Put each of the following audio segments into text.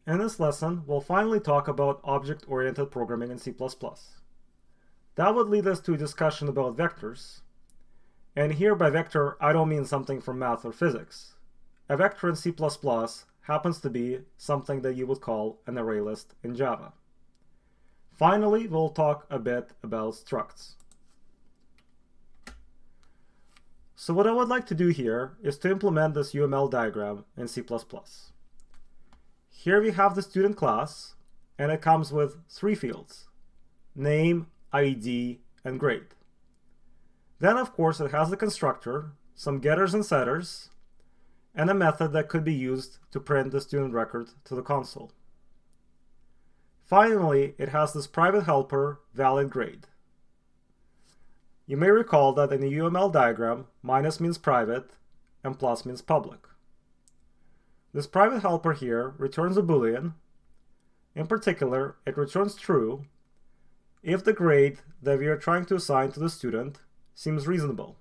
In this lesson, we'll finally talk about object-oriented programming in C++. That would lead us to a discussion about vectors. And here by vector, I don't mean something from math or physics. A vector in C++ happens to be something that you would call an array list in Java. Finally, we'll talk a bit about structs. So what I would like to do here is to implement this UML diagram in C++. Here we have the student class, and it comes with three fields: name, ID, and grade. Then, of course, it has the constructor, some getters and setters, and a method that could be used to print the student record to the console. Finally, it has this private helper, valid grade. You may recall that in the UML diagram, minus means private and plus means public. This private helper here returns a Boolean. In particular, it returns true if the grade that we are trying to assign to the student seems reasonable.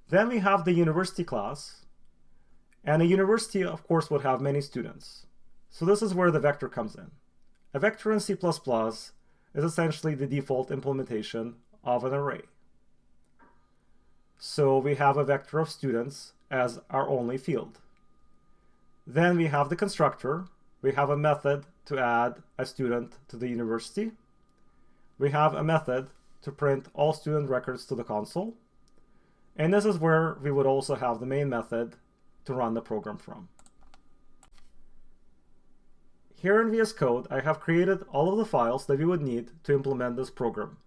Then we have the university class, and a university, of course, would have many students. So this is where the vector comes in. A vector in C++ is essentially the default implementation of an array. So we have a vector of students as our only field. Then we have the constructor. We have a method to add a student to the university. We have a method to print all student records to the console. And this is where we would also have the main method to run the program from. Here in VS Code, I have created all of the files that we would need to implement this program.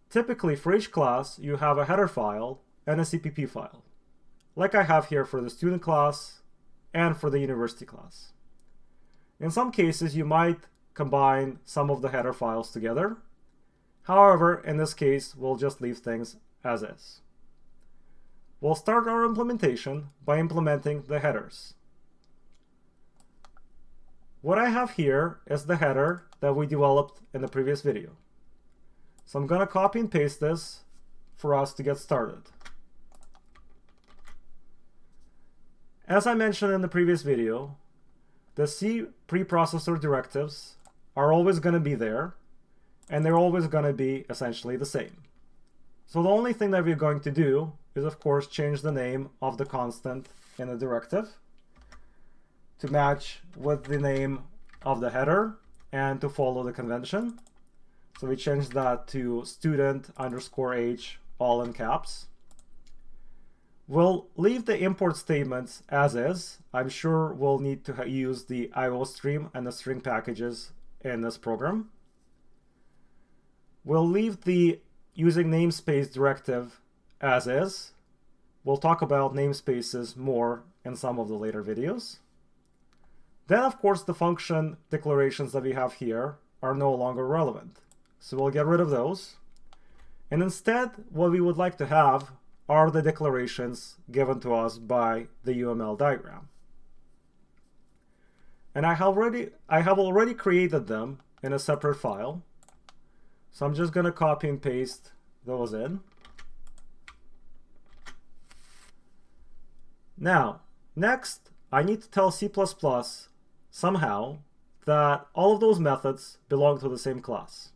Typically, for each class, you have a header file and a CPP file, like I have here for the student class and for the university class. In some cases, you might combine some of the header files together. However, in this case, we'll just leave things as is. We'll start our implementation by implementing the headers. What I have here is the header that we developed in the previous video. So I'm going to copy and paste this for us to get started. As I mentioned in the previous video, the C preprocessor directives are always going to be there, and they're always going to be essentially the same. So the only thing that we're going to do is, of course, change the name of the constant in the directive to match with the name of the header and to follow the convention. So we change that to student_h, all in caps. We'll leave the import statements as is. I'm sure we'll need to use the IOStream and the string packages in this program. We'll leave the using namespace directive as is. We'll talk about namespaces more in some of the later videos. Then, of course, the function declarations that we have here are no longer relevant. So we'll get rid of those. And instead, what we would like to have are the declarations given to us by the UML diagram. And I have already created them in a separate file. So I'm just going to copy and paste those in. Now, next, I need to tell C++ somehow that all of those methods belong to the same class.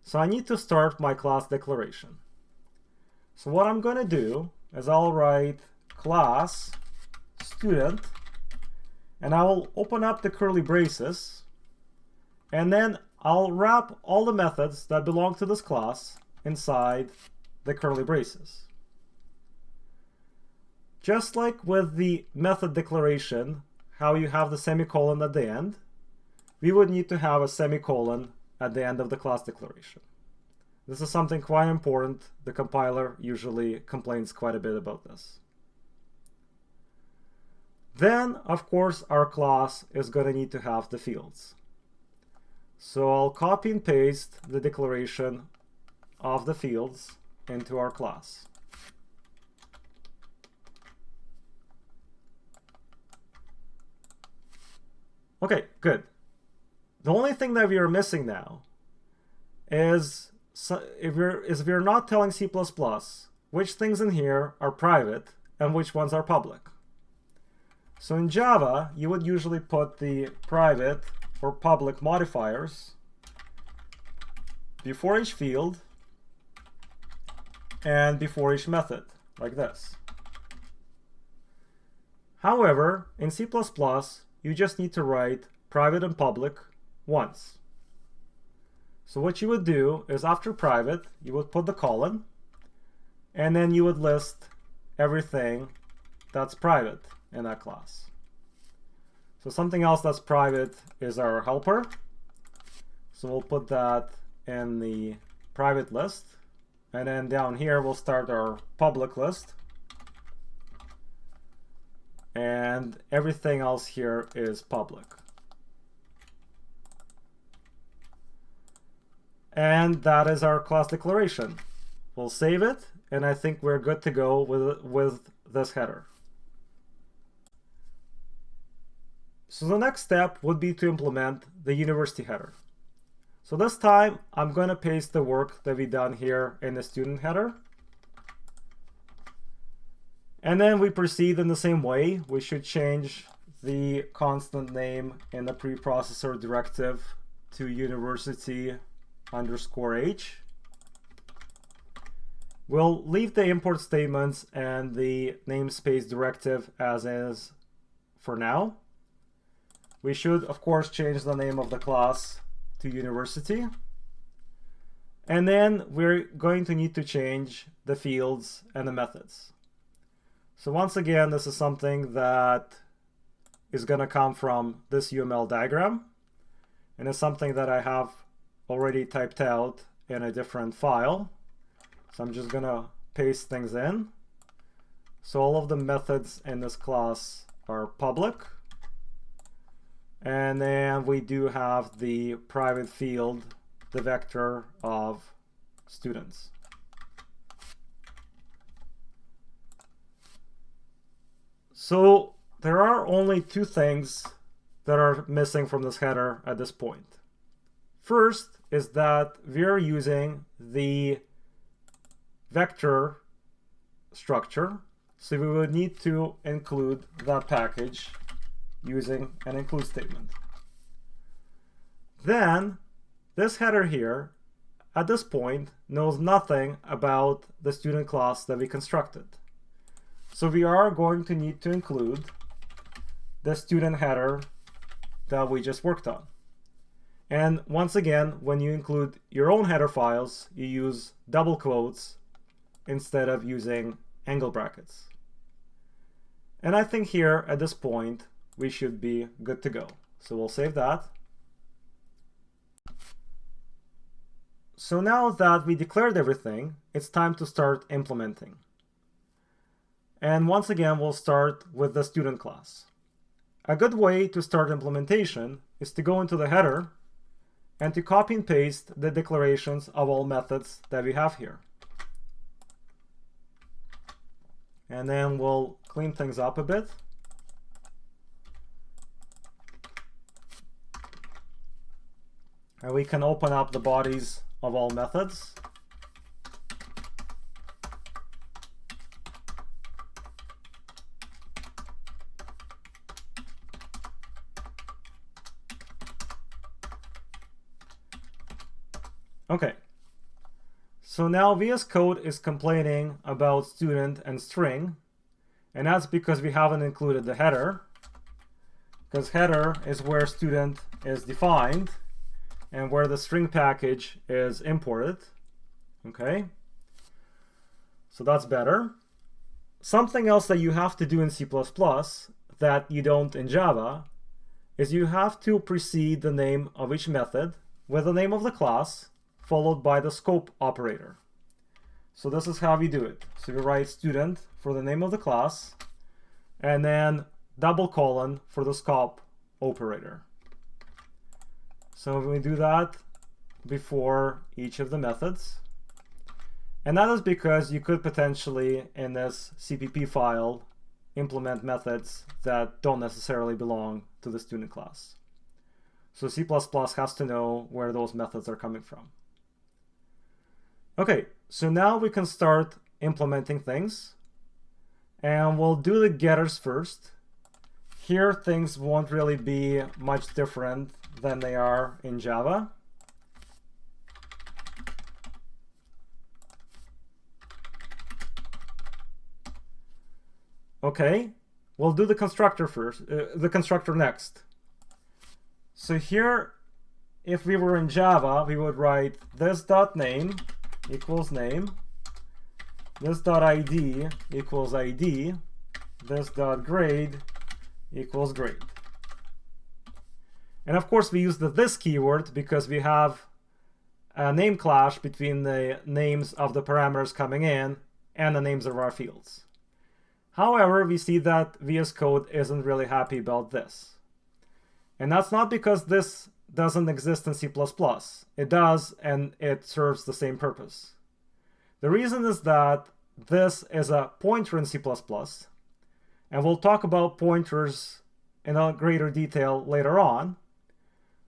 So I need to start my class declaration. So what I'm going to do is I'll write class student, and I will open up the curly braces, and then I'll wrap all the methods that belong to this class inside the curly braces. Just like with the method declaration, how you have the semicolon at the end, we would need to have a semicolon at the end of the class declaration. This is something quite important. The compiler usually complains quite a bit about this. Then, of course, our class is going to need to have the fields. So I'll copy and paste the declaration of the fields into our class. Okay, good. The only thing that we are missing now is if we're not telling C++ which things in here are private and which ones are public. So in Java, you would usually put the private or public modifiers before each field and before each method, like this. However, in C++, you just need to write private and public once. So what you would do is after private, you would put the colon, and then you would list everything that's private in that class. So something else that's private is our helper. So we'll put that in the private list. And then down here, we'll start our public list. And everything else here is public. And that is our class declaration. We'll save it, and I think we're good to go with this header. So the next step would be to implement the university header. So this time, I'm going to paste the work that we've done here in the student header. And then we proceed in the same way. We should change the constant name in the preprocessor directive to university_h. We'll leave the import statements and the namespace directive as is for now. We should, of course, change the name of the class to university. And then we're going to need to change the fields and the methods. So once again, this is something that is going to come from this UML diagram. And it's something that I have already typed out in a different file. So I'm just going to paste things in. So all of the methods in this class are public. And then we do have the private field, the vector of students. So there are only two things that are missing from this header at this point. First is that we are using the vector structure, so we would need to include that package using an include statement. Then this header here, at this point, knows nothing about the student class that we constructed. So we are going to need to include the student header that we just worked on. And once again, when you include your own header files, you use double quotes instead of using angle brackets. And I think here at this point, we should be good to go. So we'll save that. So now that we declared everything, it's time to start implementing. And once again, we'll start with the student class. A good way to start implementation is to go into the header and to copy and paste the declarations of all methods that we have here. And then we'll clean things up a bit. And we can open up the bodies of all methods. Okay, so now VS Code is complaining about student and string, and that's because we haven't included the header, because header is where student is defined and where the string package is imported. Okay, so that's better. Something else that you have to do in C++ that you don't in Java is you have to precede the name of each method with the name of the class followed by the scope operator. So this is how we do it. So we write student for the name of the class, and then double colon for the scope operator. So we do that before each of the methods. And that is because you could potentially, in this CPP file, implement methods that don't necessarily belong to the student class. So C++ has to know where those methods are coming from. Okay, so now we can start implementing things. And we'll do the getters first. here things won't really be much different than they are in Java. Okay, we'll do the constructor first, the constructor next. So here, if we were in Java, we would write this.name equals name, this.id equals id, this.grade equals grade. And of course we use the this keyword because we have a name clash between the names of the parameters coming in and the names of our fields. However, we see that VS Code isn't really happy about this. And that's not because this doesn't exist in C++. It does, and it serves the same purpose. The reason is that this is a pointer in C++, and we'll talk about pointers in a greater detail later on.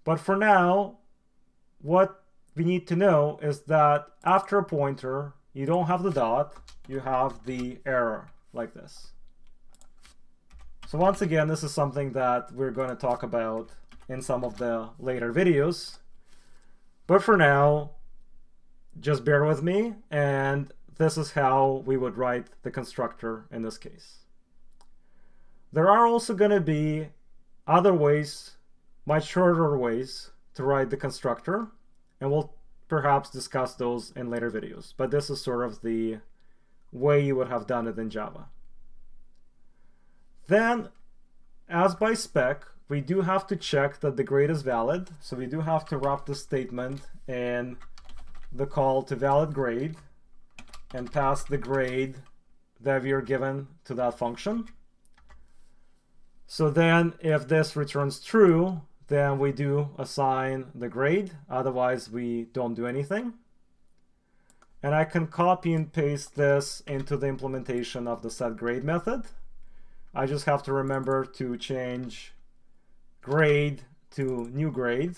But for now, what we need to know is that after a pointer, you don't have the dot, you have the error, like this. So once again, this is something that we're going to talk about in some of the later videos. But for now, just bear with me, and this is how we would write the constructor in this case. There are also going to be other ways, much shorter ways, to write the constructor, and we'll perhaps discuss those in later videos. But this is sort of the way you would have done it in Java. Then, as by spec, we do have to check that the grade is valid. So we do have to wrap the statement in the call to valid grade and pass the grade that we are given to that function. So then if this returns true, then we do assign the grade. Otherwise, we don't do anything. And I can copy and paste this into the implementation of the setGrade method. I just have to remember to change grade to new grade.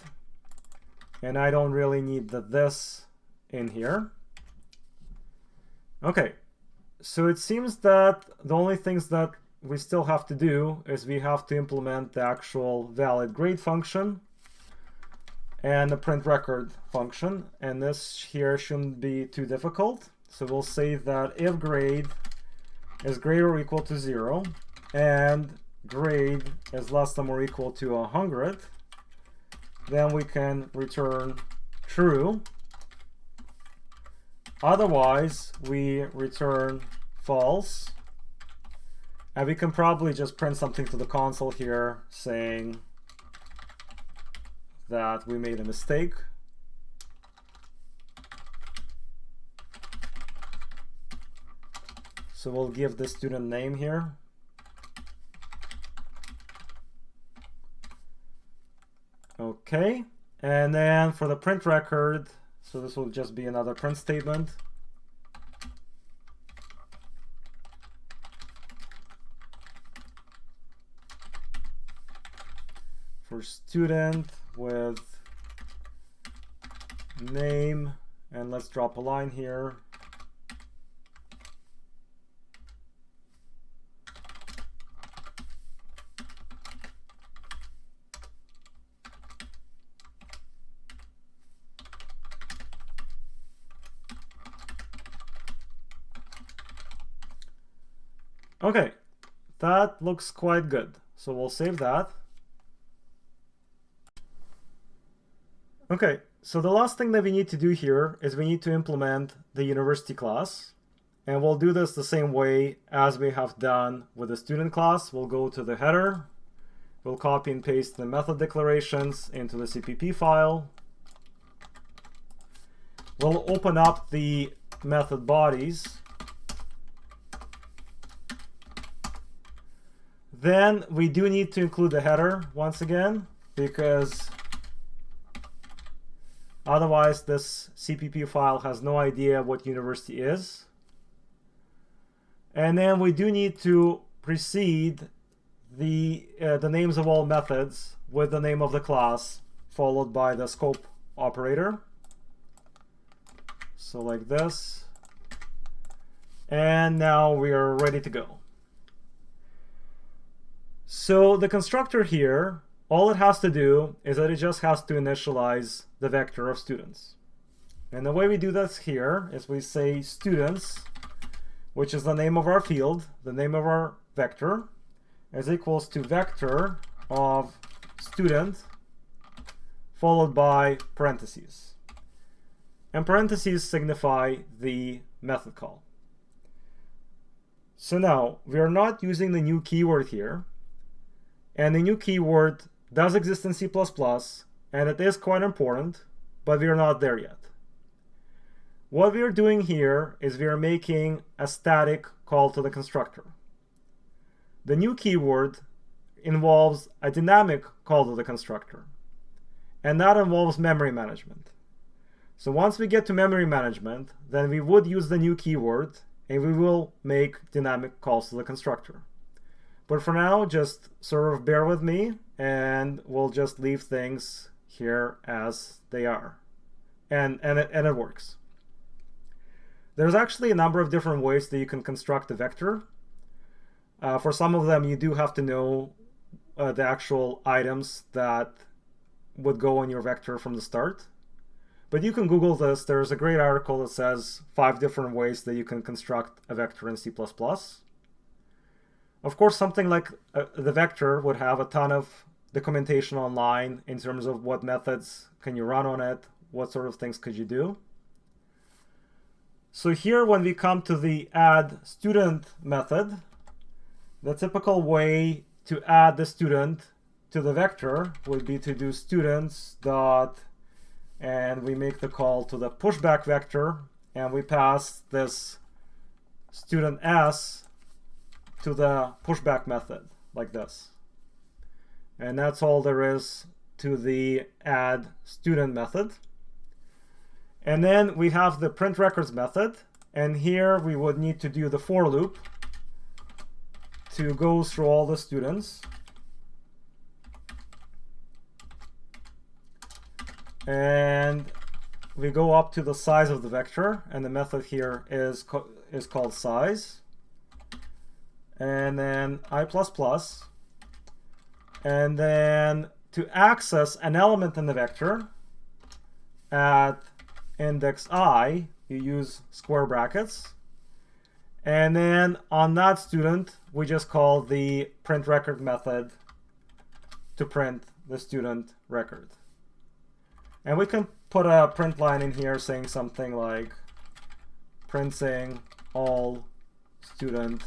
And I don't really need the this in here. Okay, so it seems that the only things that we still have to do is we have to implement the actual valid grade function and the print record function. And this here shouldn't be too difficult. So we'll say that if grade is greater or equal to 0 and grade is less than or equal to 100, then we can return true. Otherwise, we return false. And we can probably just print something to the console here saying that we made a mistake. So we'll give the student name here. Okay, and then for the print record, so this will just be another print statement. For student with name, and let's drop a line here. Okay, that looks quite good. So we'll save that. Okay, so the last thing that we need to do here is we need to implement the university class. And we'll do this the same way as we have done with the student class. We'll go to the header. We'll copy and paste the method declarations into the CPP file. We'll open up the method bodies. Then we do need to include the header once again, because otherwise this CPP file has no idea what university is. And then we do need to precede the names of all methods with the name of the class, followed by the scope operator. So like this. And now we are ready to go. So the constructor here, all it has to do is that it just has to initialize the vector of students. And the way we do this here is we say students, which is the name of our field, the name of our vector, is equals to vector of student followed by parentheses. And parentheses signify the method call. So now we are not using the new keyword here. And the new keyword does exist in C++, and it is quite important, but we are not there yet. What we are doing here is we are making a static call to the constructor. The new keyword involves a dynamic call to the constructor, and that involves memory management. So once we get to memory management, then we would use the new keyword, and we will make dynamic calls to the constructor. But for now, just sort of bear with me, and we'll just leave things here as they are. And it works. There's actually a number of different ways that you can construct a vector. For some of them, you do have to know the actual items that would go in your vector from the start. But you can Google this. There's a great article that says 5 different ways that you can construct a vector in C++. Of course, something like the vector would have a ton of documentation online in terms of what methods can you run on it, what sort of things could you do. So here, when we come to the add student method, the typical way to add the student to the vector would be to do students dot, and we make the call to the pushback vector, and we pass this student s to the pushback method, like this. And that's all there is to the add student method. And then we have the print records method, and here we would need to do the for loop to go through all the students. And we go up to the size of the vector, and the method here is called size. And then I++. And then to access an element in the vector at index I, you use square brackets. And then on that student, we just call the print record method to print the student record. And we can put a print line in here saying something like printing all student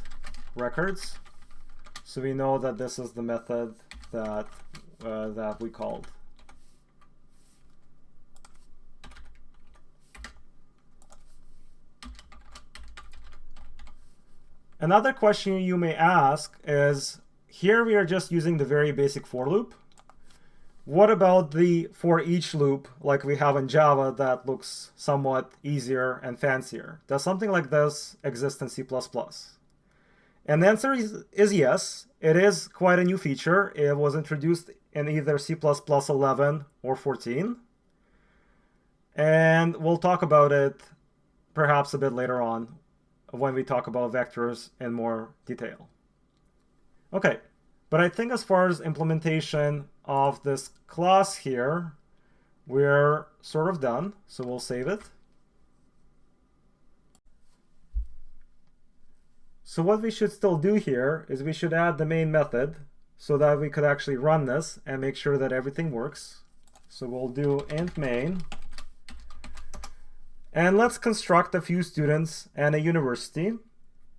records. So we know that this is the method that we called. Another question you may ask is, here we are just using the very basic for loop. What about the for each loop like we have in Java that looks somewhat easier and fancier? Does something like this exist in C++? And the answer is yes. It is quite a new feature. It was introduced in either C++ 11 or 14. And we'll talk about it perhaps a bit later on when we talk about vectors in more detail. Okay, but I think as far as implementation of this class here, we're sort of done, so we'll save it. So what we should still do here is we should add the main method so that we could actually run this and make sure that everything works. So we'll do int main. And let's construct a few students and a university.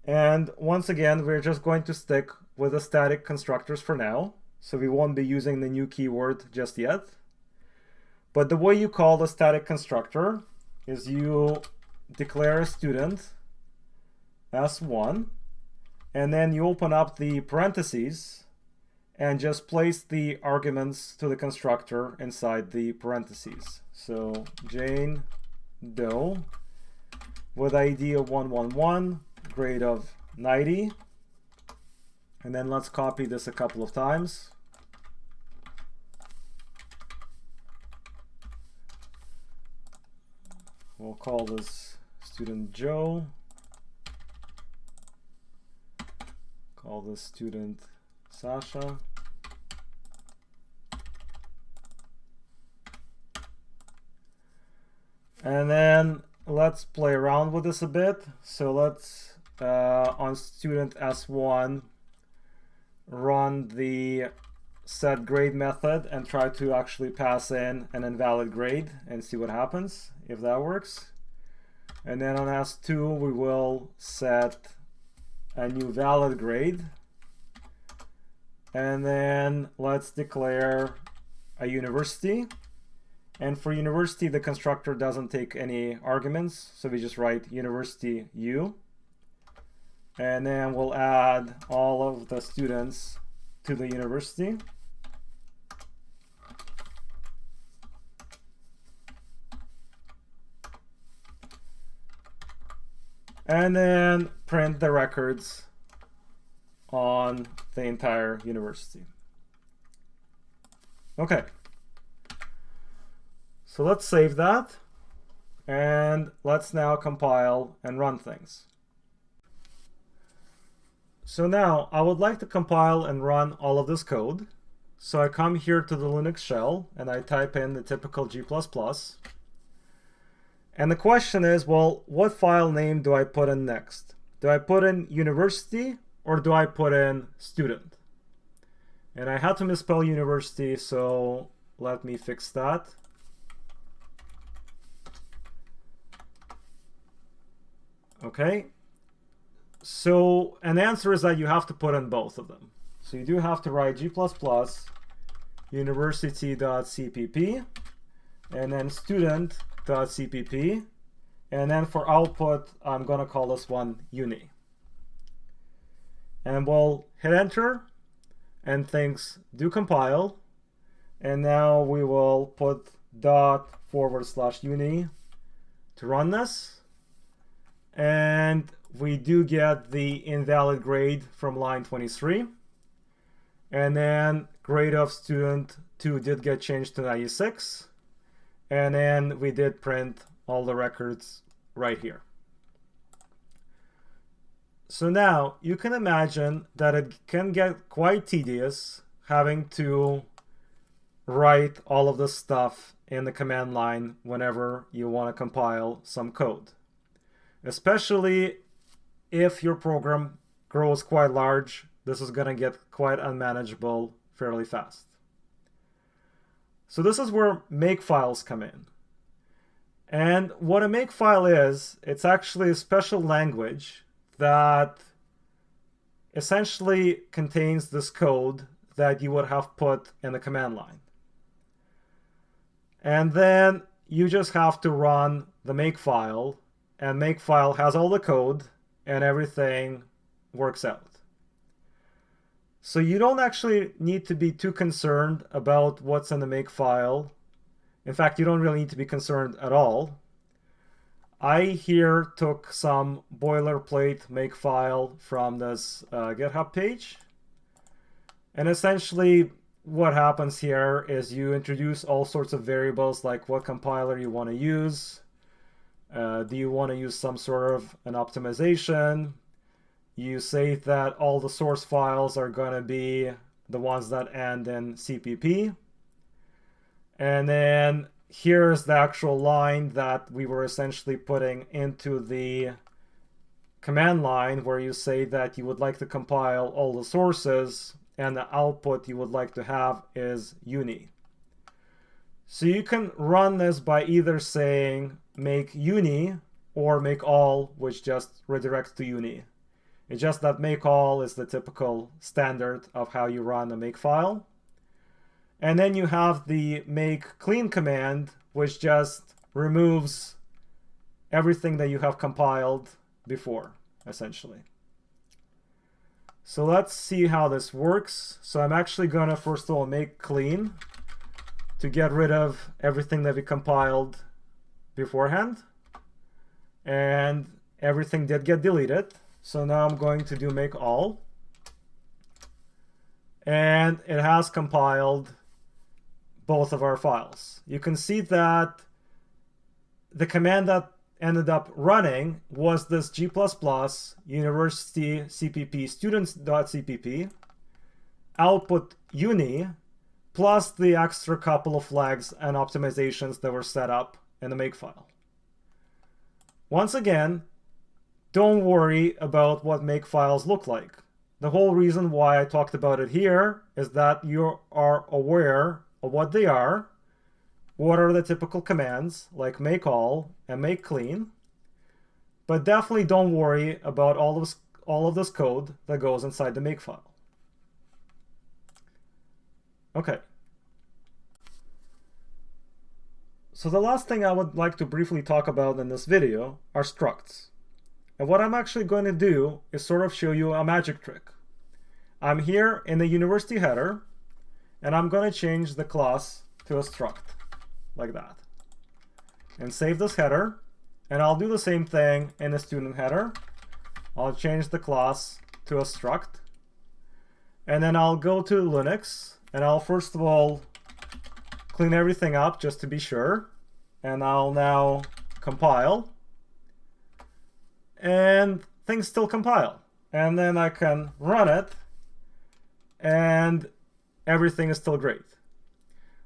And once again, we're just going to stick with the static constructors for now. So we won't be using the new keyword just yet. But the way you call the static constructor is you declare a student s1, and then you open up the parentheses and just place the arguments to the constructor inside the parentheses. So Jane Doe with ID of 111, grade of 90. And then let's copy this a couple of times. We'll call this student Joe. Call this student Sasha. And then let's play around with this a bit. So let's, on student S1, run the setGrade method and try to actually pass in an invalid grade and see what happens, if that works. And then on S2, we will set a new valid grade. And then let's declare a university. And for university, the constructor doesn't take any arguments, so we just write university U. And then we'll add all of the students to the university. And then print the records on the entire university. Okay. So let's save that, and let's now compile and run things. So now I would like to compile and run all of this code. So I come here to the Linux shell and I type in the typical G++. And the question is, well, what file name do I put in next? Do I put in university or do I put in student? And I had to misspell university, so let me fix that. Okay, so an answer is that you have to put in both of them. So you do have to write G++ university.cpp and then student.cpp, and then for output I'm gonna call this one uni. And we'll hit enter and things do compile, and now we will put ./uni to run this. And we do get the invalid grade from line 23. And then grade of student 2 did get changed to 96. And then we did print all the records right here. So now you can imagine that it can get quite tedious having to write all of this stuff in the command line whenever you want to compile some code. Especially if your program grows quite large, this is going to get quite unmanageable fairly fast. So this is where makefiles come in. And what a makefile is, it's actually a special language that essentially contains this code that you would have put in the command line. And then you just have to run the makefile, and makefile has all the code and everything works out. So you don't actually need to be too concerned about what's in the makefile. In fact, you don't really need to be concerned at all. I here took some boilerplate makefile from this GitHub page. And essentially what happens here is you introduce all sorts of variables like what compiler you want to use. Do you want to use some sort of an optimization? You say that all the source files are going to be the ones that end in CPP. And then here's the actual line that we were essentially putting into the command line, where you say that you would like to compile all the sources and the output you would like to have is uni. So you can run this by either saying make uni or make all, which just redirects to uni. It's just that make all is the typical standard of how you run a makefile. And then you have the make clean command, which just removes everything that you have compiled before, essentially. So let's see how this works. So I'm actually going to first of all make clean to get rid of everything that we compiled beforehand. And everything did get deleted. So now I'm going to do make all. And it has compiled both of our files. You can see that the command that ended up running was this G++ university cpp students.cpp. output uni plus the extra couple of flags and optimizations that were set up in the makefile. Once again, don't worry about what makefiles look like. The whole reason why I talked about it here is that you are aware of what they are, what are the typical commands like make all and make clean, but definitely don't worry about all of this code that goes inside the makefile. Okay. So the last thing I would like to briefly talk about in this video are structs. And what I'm actually going to do is sort of show you a magic trick. I'm here in the university header, and I'm going to change the class to a struct, like that. And save this header, and I'll do the same thing in the student header. I'll change the class to a struct, and then I'll go to Linux, and I'll first of all clean everything up just to be sure, and I'll now compile, and things still compile, and then I can run it, and everything is still great.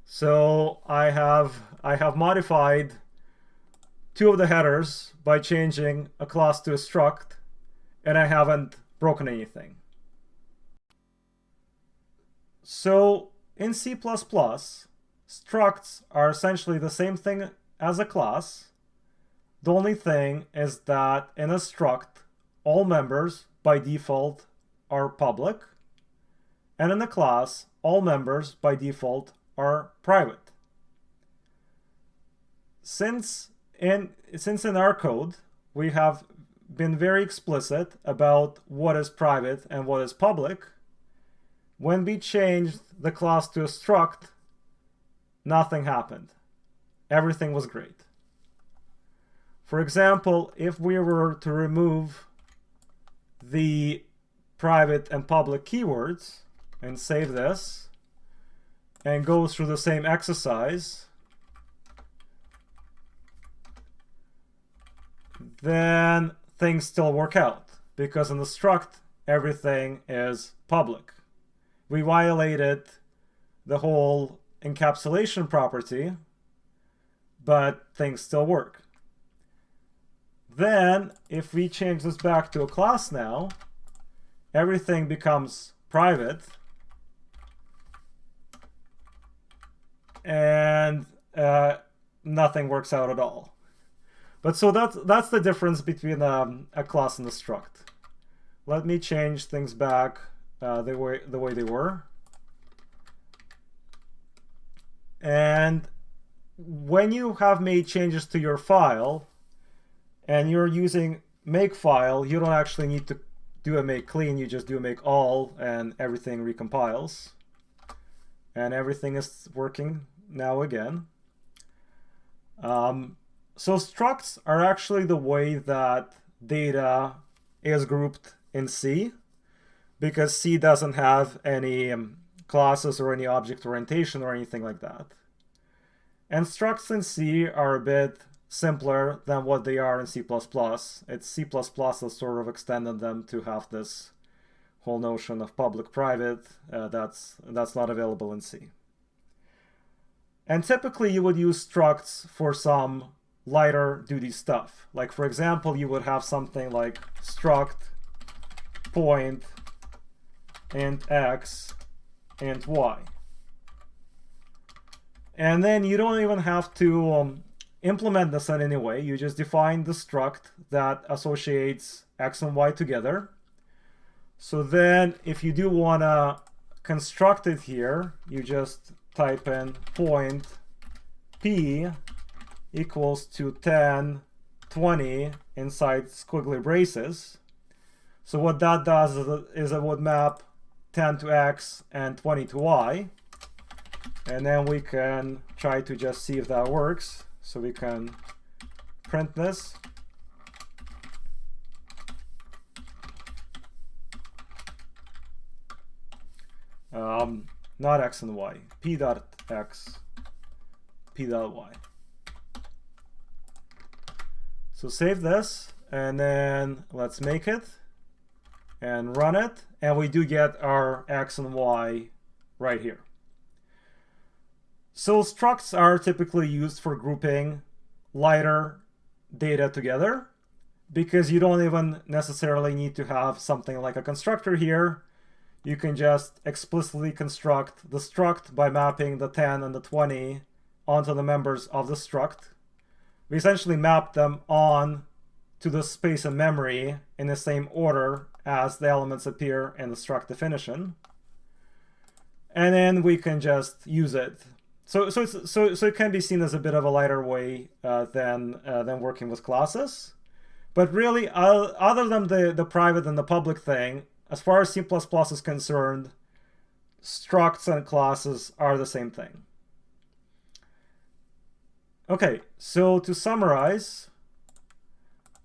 So I have modified two of the headers by changing a class to a struct, and I haven't broken anything. So in C++, structs are essentially the same thing as a class. The only thing is that in a struct, all members by default are public, and in a class, all members by default are private. Since in our code, we have been very explicit about what is private and what is public, when we changed the class to a struct, nothing happened. Everything was great. For example, if we were to remove the private and public keywords and save this and go through the same exercise, then things still work out, because in the struct everything is public. We violated the whole encapsulation property, but things still work. Then if we change this back to a class now, everything becomes private, and nothing works out at all. But so that's the difference between a class and a struct. Let me change things back the way they were. And when you have made changes to your file and you're using makefile, you don't actually need to do a make clean, you just do a make all, and everything recompiles. And everything is working now again. So structs are actually the way that data is grouped in C, because C doesn't have any classes or any object orientation or anything like that. And structs in C are a bit simpler than what they are in C++. It's C++ that sort of extended them to have this whole notion of public-private that's not available in C. And typically you would use structs for some lighter duty stuff. Like for example, you would have something like struct point int x int y. And then you don't even have to implement this in any way. You just define the struct that associates x and y together. So then if you do want to construct it here, you just type in point p equals to 10, 20 inside squiggly braces. So what that does is it would map 10 to x and 20 to y. And then we can try to just see if that works. So we can print this. Not x and y, p dot x, p dot y. So save this, and then let's make it. and run it, and we do get our X and Y right here. So structs are typically used for grouping lighter data together, because you don't even necessarily need to have something like a constructor here. You can just explicitly construct the struct by mapping the 10 and the 20 onto the members of the struct. We essentially map them on to the space and memory in the same order as the elements appear in the struct definition. And then we can just use it. So it can be seen as a bit of a lighter way than working with classes. But really, other than the private and the public thing, as far as C++ is concerned, structs and classes are the same thing. Okay, so to summarize,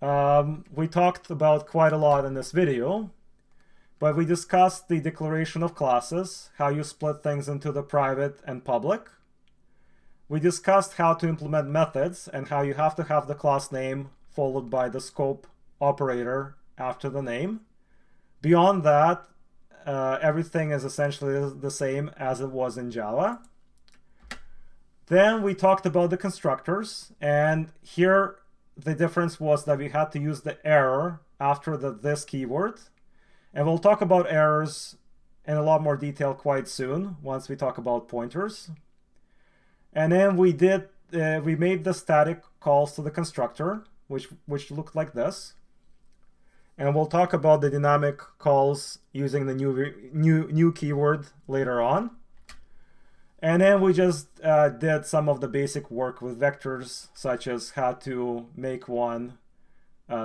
we talked about quite a lot in this video, but we discussed the declaration of classes, how you split things into the private and public. We discussed how to implement methods and how you have to have the class name followed by the scope operator after the name. Beyond that, everything is essentially the same as it was in Java. Then we talked about the constructors, and here the difference was that we had to use the error after the this keyword. And we'll talk about errors in a lot more detail quite soon once we talk about pointers. And then we made the static calls to the constructor, which looked like this. And we'll talk about the dynamic calls using the new keyword later on. And then we just did some of the basic work with vectors, such as how to make one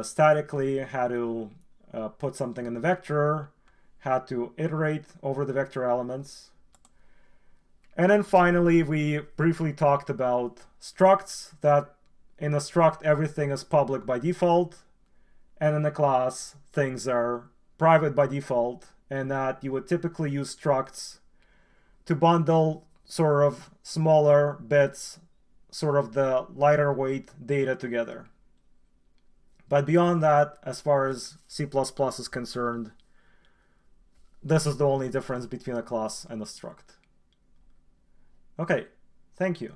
statically, how to put something in the vector, how to iterate over the vector elements. And then finally, we briefly talked about structs, that in a struct, everything is public by default. And in a class, things are private by default, and that you would typically use structs to bundle sort of smaller bits, sort of the lighter weight data together. But beyond that, as far as C++ is concerned, this is the only difference between a class and a struct. Okay, thank you.